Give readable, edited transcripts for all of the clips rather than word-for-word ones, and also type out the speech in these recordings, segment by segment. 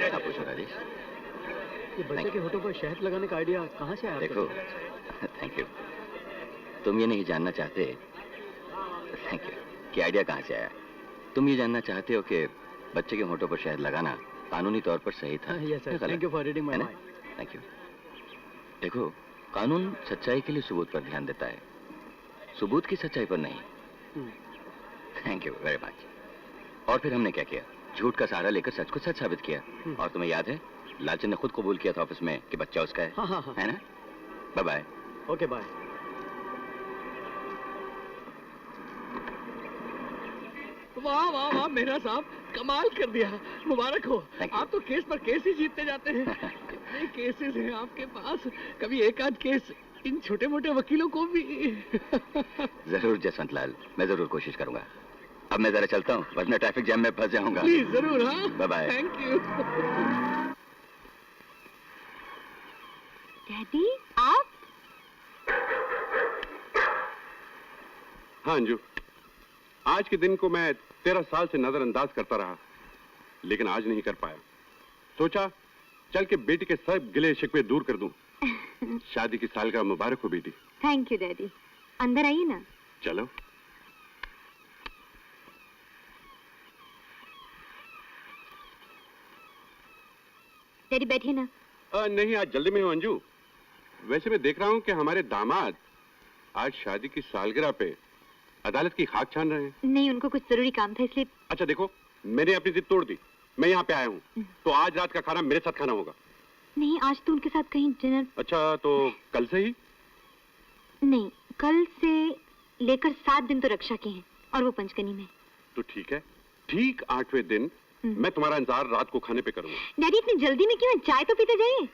आप पूछो राजेश। ये बच्चे के होठों पर शहद लगाने का आइडिया कहाँ से आया? देखो, थैंक यू। तुम ये नहीं जानना चाहते, थैंक यू, कि आइडिया कहाँ से आया। तुम ये जानना चाहते हो कि बच्चे के होठों पर शहद लगाना कानूनी तौर पर सही था। Yes sir, thank you for reading my mind. Thank you. देखो, कानून सच्चाई के लिए सबूत पर ध्यान देता है, सबूत की सच्चाई पर नहीं। Thank you very much. और फिर हमने क्या किया, झूठ का सहारा लेकर सच को सच साबित किया। और तुम्हें याद है, लालचंद ने खुद कबूल किया था ऑफिस में कि बच्चा उसका है। हाँ। है ना? Bye bye. Okay bye. वाह वाह वाह मेरा साहब, कमाल कर दिया, मुबारक हो। आप तो केस पर केस ही जीतते जाते हैं। कितने केसेस हैं आपके पास, कभी एक आध केस इन छोटे मोटे वकीलों को भी। जरूर जसवंत लाल, मैं जरूर कोशिश करूंगा। अब मैं जरा चलता हूँ, वरना ट्रैफिक जैम में फंस जाऊंगा। प्लीज जरूर। हाँ bye bye. Thank you. Daddy आप? हाँ अंजू, आज के दिन को मैं 13 साल से नजरअंदाज करता रहा, लेकिन आज नहीं कर पाया। सोचा चल के बेटी के सब गिले शिकवे दूर कर दूं। शादी की सालगिरह मुबारक हो बेटी। Thank you daddy. अंदर आइए ना। चलो। डैडी बैठिए ना। नहीं, आज जल्दी में हूँ अंजू। वैसे मैं देख रहा हूँ कि हमारे दामाद आज शादी की सालगिरह पे अदालत की खाक छान रहे हैं। नहीं, उनको कुछ जरूरी काम था इसलिए। अच्छा देखो, मैंने अपनी जिद तोड़ दी, मैं यहाँ पे आया हूँ, तो आज रात का खाना मेरे साथ खाना होगा। नहीं, आज तो उनके साथ कहीं डिनर। अच्छा, तो कल से ही? नहीं, कल से लेकर 7 दिन तो रक्षा के हैं, और वो पंचकनी में। तो ठीक है, ठीक 8वें दिन मैं तुम्हारा इंतजार रात को खाने पे करूंगा। डैडी इतनी जल्दी में क्यों है? चाय तो पीते जाइए।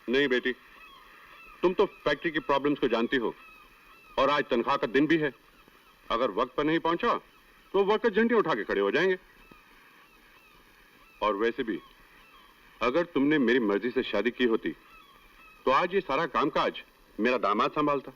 नहीं बेटी, तुम तो फैक्ट्री की प्रॉब्लम्स को जानती हो, और आज तनख्वाह का दिन भी है। अगर वक्त पर नहीं पहुंचा तो वर्कर झंडे उठा के खड़े हो जाएंगे। और वैसे भी अगर तुमने मेरी मर्जी से शादी की होती तो आज ये सारा कामकाज मेरा दामाद संभालता।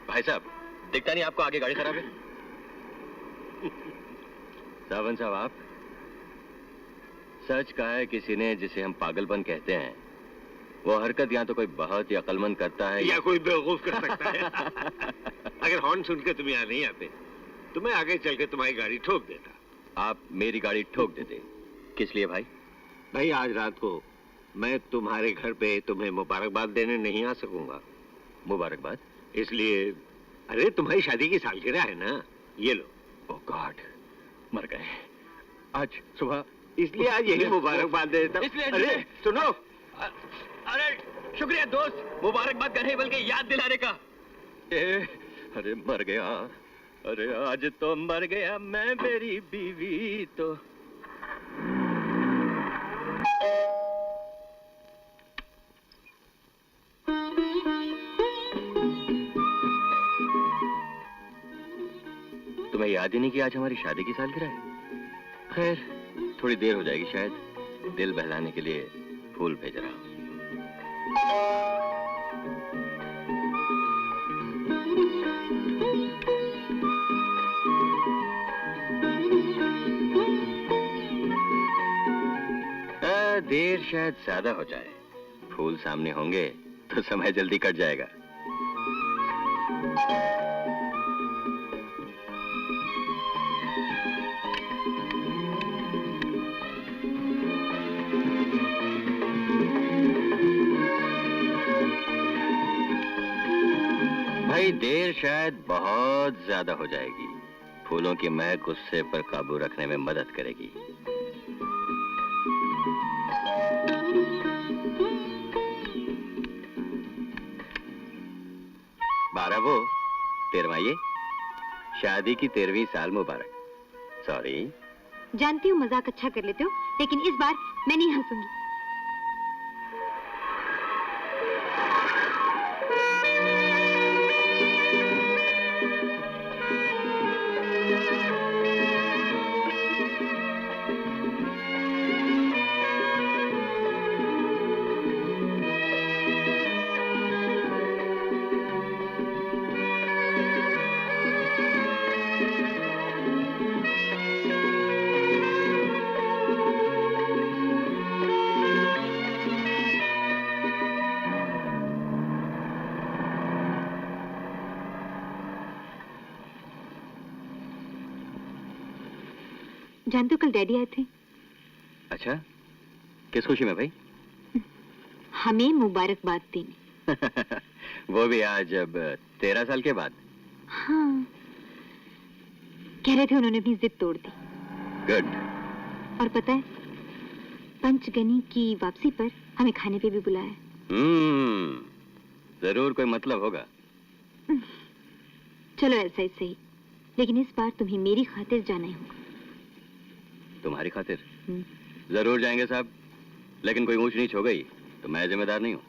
भाई साहब, दिखता नहीं आपको आगे गाड़ी खराब है। सावन साहब, आप सच कहा है किसी ने, जिसे हम पागलपन कहते हैं, वो हरकत या तो कोई बहुत ही अक्लमंद करता है या कोई बेवकूफ कर सकता है। अगर हॉर्न सुन के तुम यहाँ नहीं आते तो मैं आगे चल के तुम्हारी गाड़ी ठोक देता। आप मेरी गाड़ी ठोक देते? किस लिए भाई? भाई, आज रात को मैं तुम्हारे घर पे तुम्हें मुबारकबाद देने नहीं आ सकूंगा। मुबारकबाद? इसलिए, अरे तुम्हारी शादी की सालगिरह है ना, ये लो। ओह गॉड, मर गए आज सुबह। इसलिए आज यही मुबारकबाद देता हूं। अरे सुनो। अरे शुक्रिया दोस्त, मुबारकबाद कर रहे बल्कि याद दिलाने का। अरे मर गया, अरे आज तो मर गया मैं, मेरी बीवी तो। तुम्हें याद ही नहीं कि आज हमारी शादी की सालगिरह है? खैर, थोड़ी देर हो जाएगी शायद। दिल बहलाने के लिए फूल भेज रहा हूं। देर शायद ज्यादा हो जाए, फूल सामने होंगे तो समय जल्दी कट जाएगा। भाई, देर शायद बहुत ज्यादा हो जाएगी। फूलों की महक गुस्से पर काबू रखने में मदद करेगी। बारह वो 13वां ये, शादी की 13वीं साल मुबारक। सॉरी। जानती हूँ मजाक अच्छा कर लेते हो, लेकिन इस बार मैं नहीं हंसूंगी। जानते हो कल डैडी आए थे। अच्छा, किस खुशी में भाई? हमें मुबारकबाद देने। वो भी आज अब 13 साल के बाद। हाँ, कह रहे थे उन्होंने अपनी जिद तोड़ दी। गुड। और पता है, पंचगनी की वापसी पर हमें खाने पे भी बुलाया है। जरूर कोई मतलब होगा। चलो ऐसा ही सही, लेकिन इस बार तुम्हें मेरी खातिर जाना ही होगा। तुम्हारी खातिर? जरूर जाएंगे साहब, लेकिन कोई ऊंच नीच हो गई तो मैं जिम्मेदार नहीं हूं।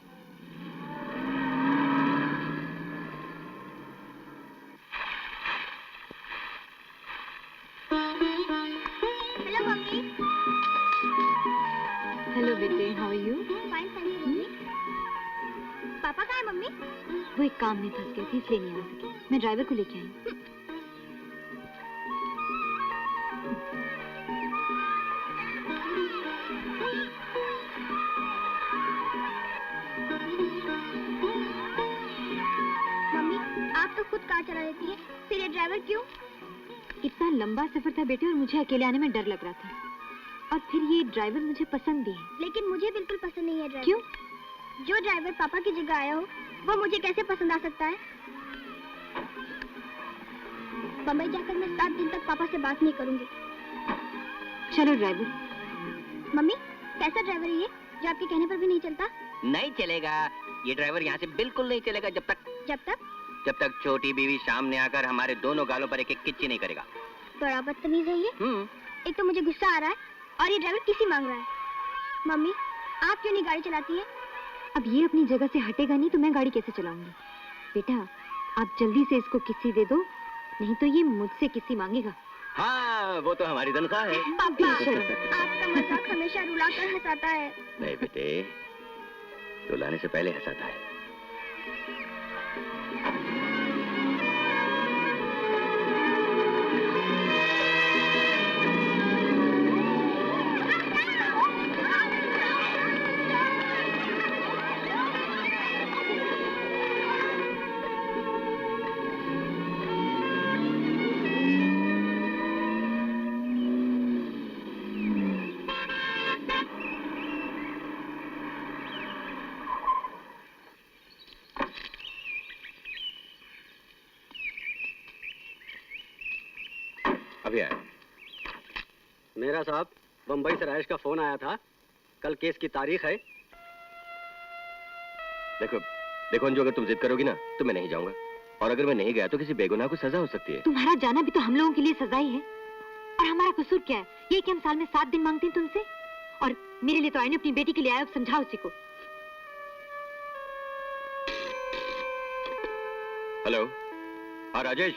Hello mummy. हेलो बेटे, how are you? Fine thank you mummy. पापा कहाँ है मम्मी? वो एक काम में फंस गए थे इसलिए नहीं आ सके। मैं ड्राइवर को लेके आई हूँ। मम्मी आप तो खुद कार चला लेती है, फिर ये ड्राइवर क्यों? इतना लंबा सफर था बेटे और मुझे अकेले आने में डर लग रहा था, और फिर ये ड्राइवर मुझे पसंद भी है। लेकिन मुझे बिल्कुल पसंद नहीं है ड्राइवर। क्यों? जो ड्राइवर पापा की जगह आया हो वो मुझे कैसे पसंद आ सकता है? बम्बई जाकर मैं 7 दिन तक पापा से बात नहीं करूंगी। चलो ड्राइवर। मम्मी कैसा ड्राइवर है ये, जो आपके कहने पर भी नहीं चलता? नहीं चलेगा ये ड्राइवर, यहाँ से बिल्कुल नहीं चलेगा जब तक छोटी बीवी सामने आकर हमारे दोनों गालों पर एक एक किच्ची नहीं करेगा। बड़ा बदतमीज है ये। एक तो मुझे गुस्सा आ रहा है और ये ड्राइवर किसी मांग रहा है। मम्मी आप क्यों नहीं गाड़ी चलाती है? अब ये अपनी जगह से हटेगा नहीं तो मैं गाड़ी कैसे चलाऊंगी? बेटा आप जल्दी से इसको किसी दे दो, नहीं तो ये मुझसे किसी मांगेगा। हाँ वो तो हमारी तनख्वाह है। पापा आपका मजाक हमेशा रुलाकर हंसाता है। नहीं बेटे, रुलाने से पहले हंसाता है। अभी आया। मेरा साहब, बम्बई से राजेश का फोन आया था, कल केस की तारीख है। देखो अंजू, अगर तुम जिद करोगी ना तो मैं नहीं जाऊंगा, और अगर मैं नहीं गया तो किसी बेगुनाह को सजा हो सकती है। तुम्हारा जाना भी तो हम लोगों के लिए सजा ही है, और हमारा कसूर क्या है? ये कि हम साल में 7 दिन मांगते हैं तुमसे, और मेरे लिए तो आईने अपनी बेटी के लिए आया। अब समझाओ उसी को। हेलो, हाँ राजेश,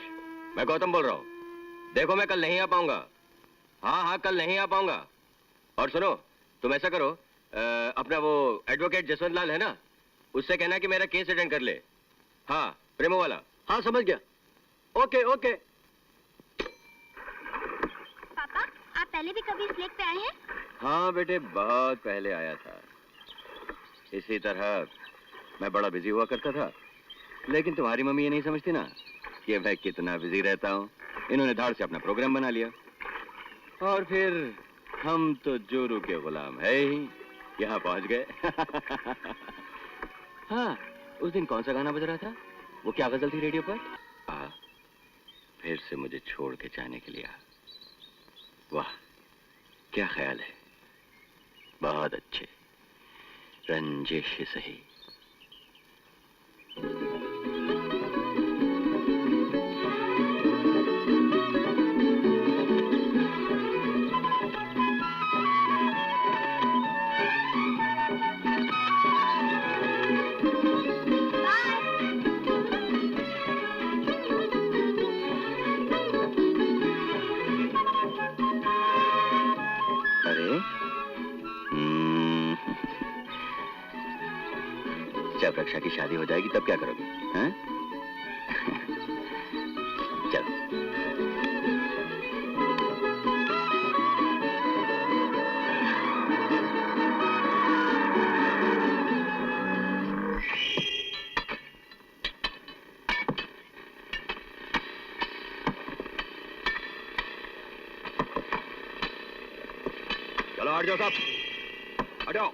मैं गौतम बोल रहा हूँ। देखो मैं कल नहीं आ पाऊंगा। हाँ कल नहीं आ पाऊंगा। और सुनो, तुम ऐसा करो, अपना वो एडवोकेट जसवंत लाल है ना, उससे कहना कि मेरा केस अटेंड कर ले। हाँ प्रेमो वाला। हाँ समझ गया। Okay okay. पापा आप पहले भी कभी इस लेक पे आए हैं? हाँ बेटे, बहुत पहले आया था। इसी तरह मैं बड़ा बिजी हुआ करता था, लेकिन तुम्हारी मम्मी ये नहीं समझती ना कि मैं कितना बिजी रहता हूँ। इन्होंने धाड़ से अपना प्रोग्राम बना लिया, और फिर हम तो जोरू के गुलाम है ही, यहाँ पहुँच गए। हाँ, उस दिन कौन सा गाना बज रहा था? वो क्या गजल थी रेडियो पर? फिर से मुझे छोड़ के जाने के लिए। वाह क्या ख्याल है, बहुत अच्छे। रंजिश ही सही। जब रक्षा की शादी हो जाएगी तब क्या करोगे? हैं? चलो। हट जाओ साहब, हट जाओ।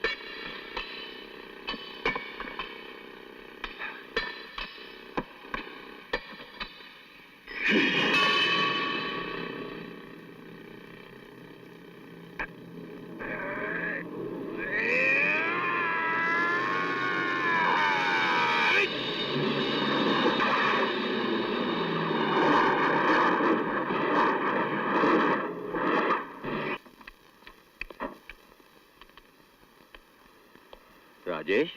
राजेश,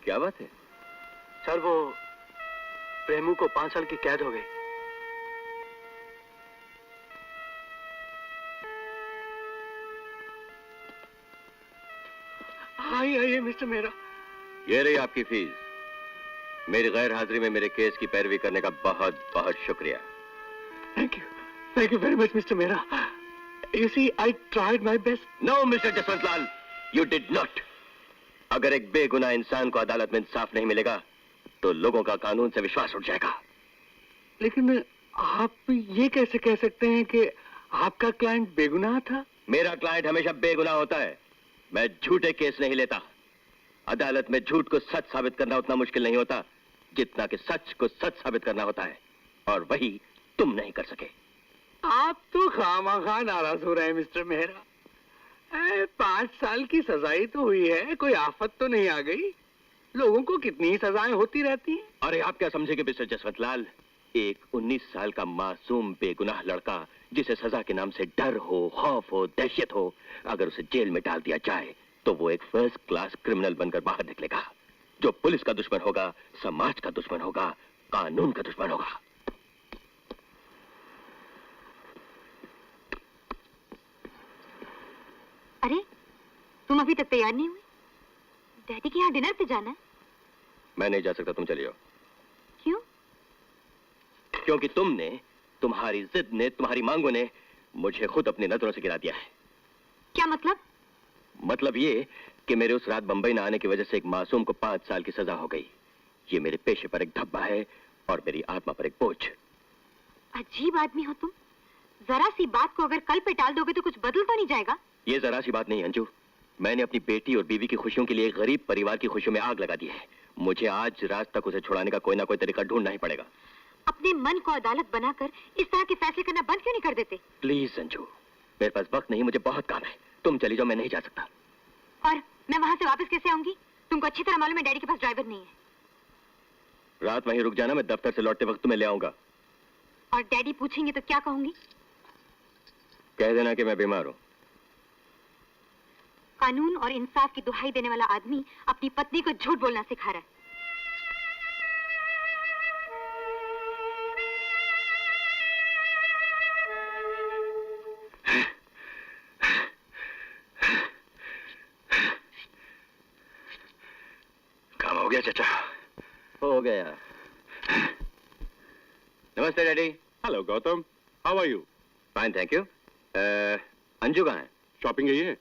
क्या बात है? सर वो प्रेमू को 5 साल की कैद हो गई। आइए मिस्टर मेहरा। ये रही आपकी फीस। मेरी गैर हाजिरी में मेरे केस की पैरवी करने का बहुत बहुत शुक्रिया। Thank you very much mister Mehra. You see I tried my best. No mister Jaswantlal, you did not. अगर एक बेगुनाह इंसान को अदालत में इंसाफ नहीं मिलेगा तो लोगों का कानून से विश्वास उठ जाएगा। लेकिन आप ये कैसे कह सकते हैं कि आपका क्लाइंट बेगुनाह था? मेरा क्लाइंट हमेशा बेगुनाह होता है। मैं झूठे केस नहीं लेता। अदालत में झूठ को सच साबित करना उतना मुश्किल नहीं होता जितना कि सच को सच साबित करना होता है, और वही तुम नहीं कर सके। आप तो खामखा नाराज हो रहे हैं मिस्टर मेहरा। 5 साल की सजाई तो हुई है, कोई आफत तो नहीं आ गई। लोगों को कितनी सजाएं होती रहती हैं। अरे आप क्या समझेंगे मिस्टर जसवंतलाल, एक 19 साल का मासूम बेगुनाह लड़का जिसे सजा के नाम से डर हो, खौफ हो, दहशत हो, अगर उसे जेल में डाल दिया जाए तो वो एक फर्स्ट क्लास क्रिमिनल बनकर बाहर निकलेगा, जो पुलिस का दुश्मन होगा, समाज का दुश्मन होगा, कानून का दुश्मन होगा। अरे तुम अभी तक तैयार नहीं हुए? डैडी के यहाँ डिनर पे जाना है। मैं नहीं जा सकता, तुम चली जाओ। क्यों? क्योंकि तुमने, तुम्हारी जिद ने, तुम्हारी मांगों ने मुझे खुद अपनी नजरों से गिरा दिया है। क्या मतलब? मतलब ये कि मेरे उस रात बंबई न आने की वजह से एक मासूम को 5 साल की सजा हो गई। ये मेरे पेशे पर एक धब्बा है और मेरी आत्मा पर एक बोझ। अजीब आदमी हो तुम। जरा सी बात को अगर कल पे टाल दोगे तो कुछ बदल तो नहीं जाएगा? ये जरा सी बात नहीं अंजू। मैंने अपनी बेटी और बीवी की खुशियों के लिए एक गरीब परिवार की खुशियों में आग लगा दी है। मुझे आज रात तक उसे छुड़ाने का कोई ना कोई तरीका ढूंढना ही पड़ेगा। अपने मन को अदालत बनाकर इस तरह के फैसले करना बंद क्यों नहीं कर देते? प्लीज अंजू, मेरे पास वक्त नहीं, मुझे बहुत काम है। तुम चली जाओ, मैं नहीं जा सकता। और मैं वहां से वापस कैसे आऊंगी? तुमको अच्छी तरह मालूम है डैडी के पास ड्राइवर नहीं है। रात वहीं रुक जाना, मैं दफ्तर से लौटते वक्त तुम्हें ले आऊंगा। और डैडी पूछेंगे तो क्या कहूंगी? कह देना कि मैं बीमार हूं। कानून और इंसाफ की दुहाई देने वाला आदमी अपनी पत्नी को झूठ बोलना सिखा रहा है। काम हो गया चाचा? हो गया। नमस्ते daddy. Hello Gautam, how are you? Fine thank you. Anju कहाँ है? शॉपिंग गई है,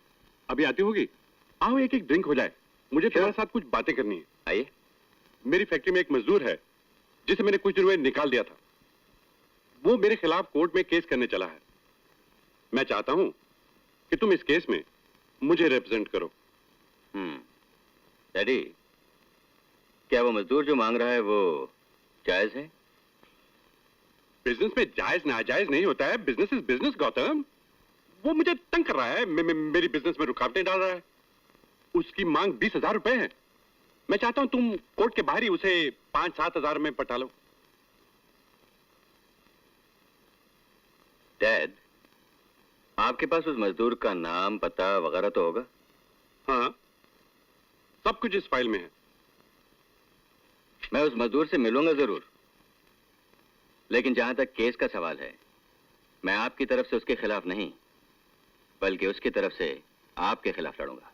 अभी आती होगी। आओ एक एक ड्रिंक हो जाए, मुझे तुम्हारे साथ कुछ बातें करनी है। आइए। मेरी फैक्ट्री में एक मजदूर है जिसे मैंने कुछ दिनों में निकाल दिया था। वो मेरे खिलाफ कोर्ट में केस करने चला है। मैं चाहता हूं कि तुम इस केस में मुझे रिप्रेजेंट करो। डैडी, क्या वो मजदूर जो मांग रहा है वो जायज है? बिजनेस में जायज नाजायज नहीं होता है। Business is business Gautam. वो मुझे तंग कर रहा है, मेरी बिजनेस में रुकावटें डाल रहा है। उसकी मांग 20,000 रुपए है। मैं चाहता हूं तुम कोर्ट के बाहर ही उसे 5-7 हजार में पटा लो। डैड, आपके पास उस मजदूर का नाम, पता वगैरह तो होगा? हाँ, सब कुछ इस फाइल में है। मैं उस मजदूर से मिलूंगा जरूर, लेकिन जहां तक केस का सवाल है, मैं आपकी तरफ से उसके खिलाफ नहीं बल्कि उसकी तरफ से आपके खिलाफ लड़ूंगा।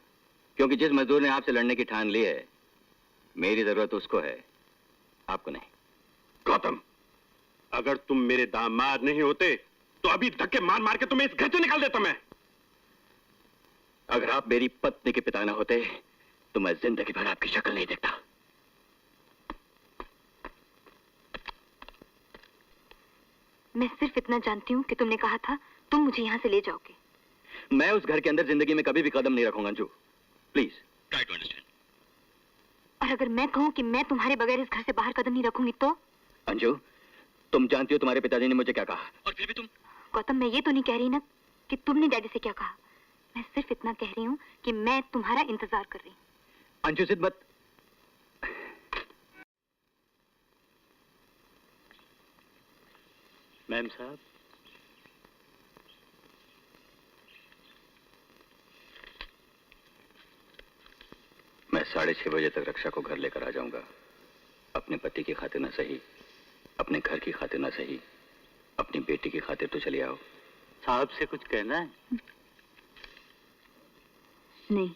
क्योंकि जिस मजदूर ने आपसे लड़ने की ठान ली है, मेरी जरूरत उसको है, आपको नहीं। गौतम, अगर तुम मेरे दामाद नहीं होते तो अभी धक्के मार मार के तुम्हें इस घर से निकाल देता मैं। अगर आप मेरी पत्नी के पिता ना होते तो मैं जिंदगी भर आपकी शक्ल नहीं देखता। मैं सिर्फ इतना जानती हूँ कि तुमने कहा था तुम मुझे यहाँ से ले जाओगे। मैं उस घर के अंदर जिंदगी में कभी भी कदम नहीं रखूंगा Anju. Please try to understand. और अगर मैं कहूँ कि मैं तुम्हारे बगैर इस घर से बाहर कदम नहीं रखूंगी तो? अंजू, तुम जानती हो तुम्हारे पिताजी ने मुझे क्या कहा, और फिर भी तुम। गौतम, मैं ये तो नहीं कह रही ना कि तुमने डैडी से क्या कहा। मैं सिर्फ इतना कह रही हूँ कि मैं तुम्हारा इंतजार कर रही हूँ। अंजू जिद मत। मैम साहब, मैं 6:30 बजे तक रक्षा को घर लेकर आ जाऊंगा। अपने पति की खातिर ना सही, अपने घर की खातिर ना सही, अपनी बेटी की खातिर तो चले आओ। साहब से कुछ कहना है? नहीं।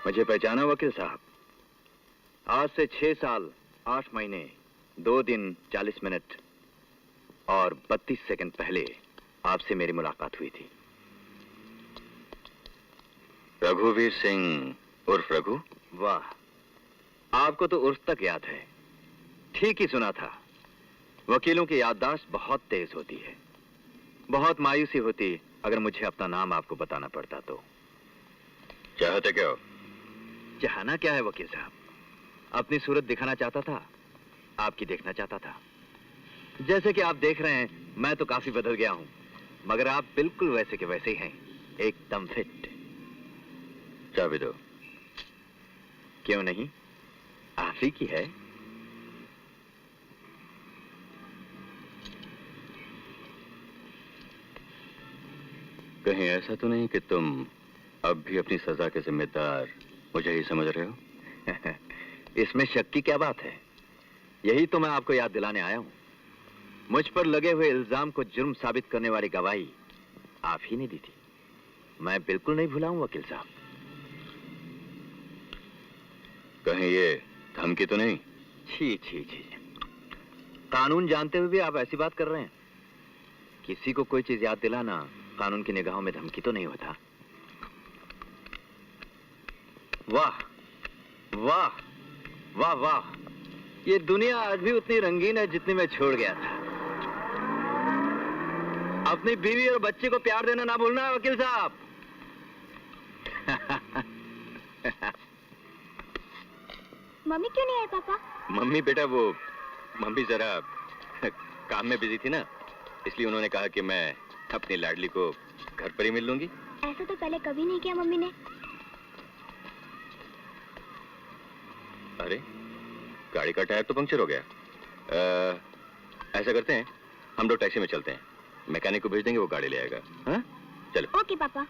मुझे पहचाना वकील साहब? आज से 6 साल 8 महीने 2 दिन 40 मिनट और 32 सेकंड पहले आपसे मेरी मुलाकात हुई थी। रघुवीर सिंह उर्फ रघु? वाह, आपको तो उर्फ तक याद है। ठीक ही सुना था। वकीलों की याददाश्त बहुत तेज होती है। बहुत मायूसी होती अगर मुझे अपना नाम आपको बताना पड़ता तो। चाहते क्या हो? चाहना क्या है वकील साहब, अपनी सूरत दिखाना चाहता था, आपकी देखना चाहता था। जैसे कि आप देख रहे हैं, मैं तो काफी बदल गया हूं, मगर आप बिल्कुल वैसे के वैसे ही हैं, एकदम फिट। चाबी दो। क्यों नहीं, आप ही की है। कहीं ऐसा तो नहीं कि तुम अब भी अपनी सजा के जिम्मेदार मुझे ही समझ रहे हो? इसमें शक की क्या बात है? यही तो मैं आपको याद दिलाने आया हूं। मुझ पर लगे हुए इल्जाम को जुर्म साबित करने वाली गवाही आप ही ने दी थी। मैं बिल्कुल नहीं भूला हूं वकील साहब। कहीं ये धमकी तो नहीं? छी छी छी, कानून जानते हुए भी आप ऐसी बात कर रहे हैं। किसी को कोई चीज याद दिलाना कानून की निगाहों में धमकी तो नहीं होता। वाह वाह वाह वाह, ये दुनिया आज भी उतनी रंगीन है जितनी मैं छोड़ गया था। अपनी बीवी और बच्चे को प्यार देना ना भूलना वकील साहब। मम्मी क्यों नहीं आए पापा? मम्मी बेटा, वो मम्मी जरा काम में बिजी थी ना, इसलिए उन्होंने कहा कि मैं अपनी लाडली को घर पर ही मिल लूंगी। ऐसा तो पहले कभी नहीं किया मम्मी ने। अरे, गाड़ी का टायर तो पंक्चर हो गया। ऐसा करते हैं, हम लोग टैक्सी में चलते हैं, मैकेनिक को भेज देंगे, वो गाड़ी ले आएगा। हाँ, चलो। ओके पापा।